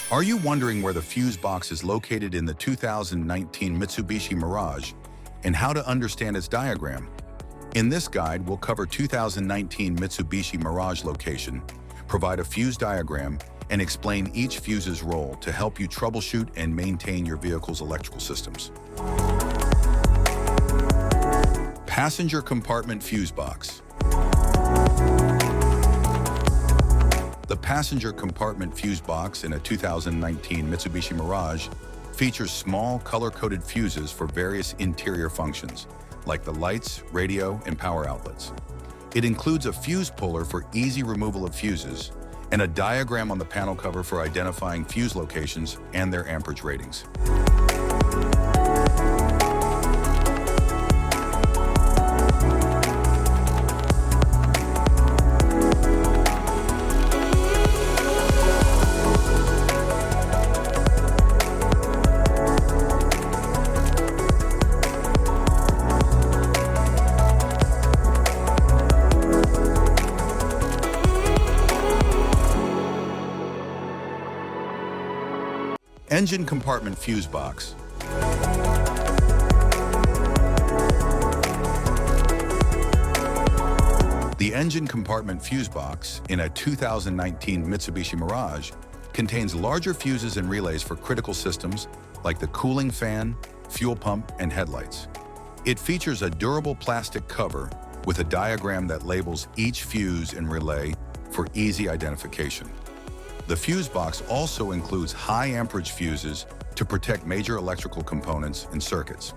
Are you wondering where the fuse box is located in the 2019 Mitsubishi Mirage and how to understand its diagram? In this guide, we'll cover 2019 Mitsubishi Mirage location, provide a fuse diagram, and explain each fuse's role to help you troubleshoot and maintain your vehicle's electrical systems. Passenger compartment fuse box. The passenger compartment fuse box in a 2019 Mitsubishi Mirage features small color-coded fuses for various interior functions, like the lights, radio, and power outlets. It includes a fuse puller for easy removal of fuses and a diagram on the panel cover for identifying fuse locations and their amperage ratings. Engine compartment fuse box. The engine compartment fuse box in a 2019 Mitsubishi Mirage contains larger fuses and relays for critical systems like the cooling fan, fuel pump, and headlights. It features a durable plastic cover with a diagram that labels each fuse and relay for easy identification. The fuse box also includes high amperage fuses to protect major electrical components and circuits.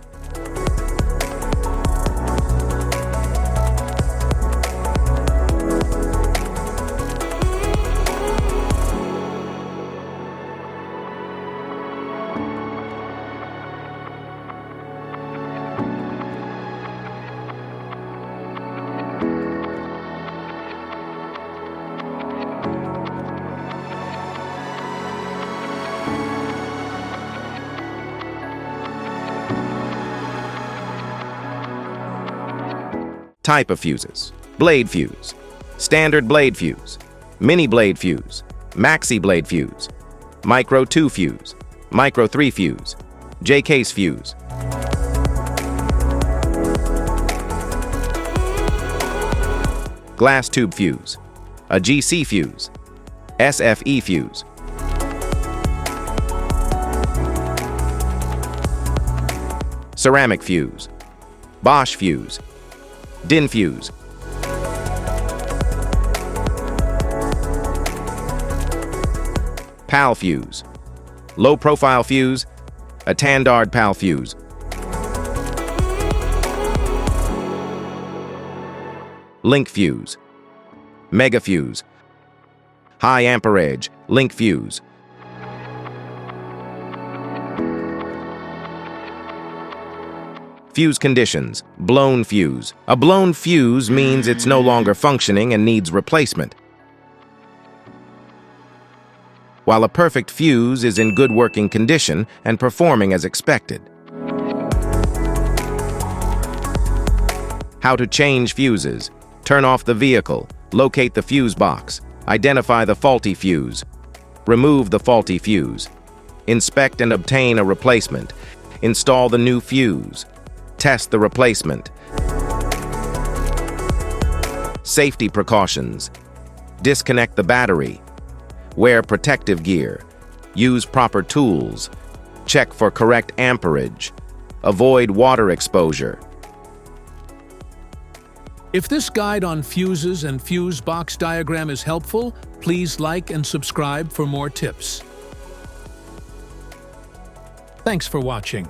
Type of fuses: blade fuse, standard blade fuse, mini blade fuse, maxi blade fuse, micro 2 fuse, micro 3 fuse, J-case fuse. Glass tube fuse, a GC fuse, SFE fuse. Ceramic fuse, Bosch fuse, DIN fuse. PAL fuse, low profile fuse, a Tandard PAL fuse. Link fuse, mega fuse, high amperage link fuse. Fuse conditions: blown fuse. A blown fuse means it's no longer functioning and needs replacement, while a perfect fuse is in good working condition and performing as expected. How to change fuses: turn off the vehicle, locate the fuse box, identify the faulty fuse, remove the faulty fuse, inspect and obtain a replacement, install the new fuse, test the replacement. Safety precautions: disconnect the battery, wear protective gear, use proper tools, check for correct amperage, avoid water exposure. If this guide on fuses and fuse box diagram is helpful, please like and subscribe for more tips. Thanks for watching.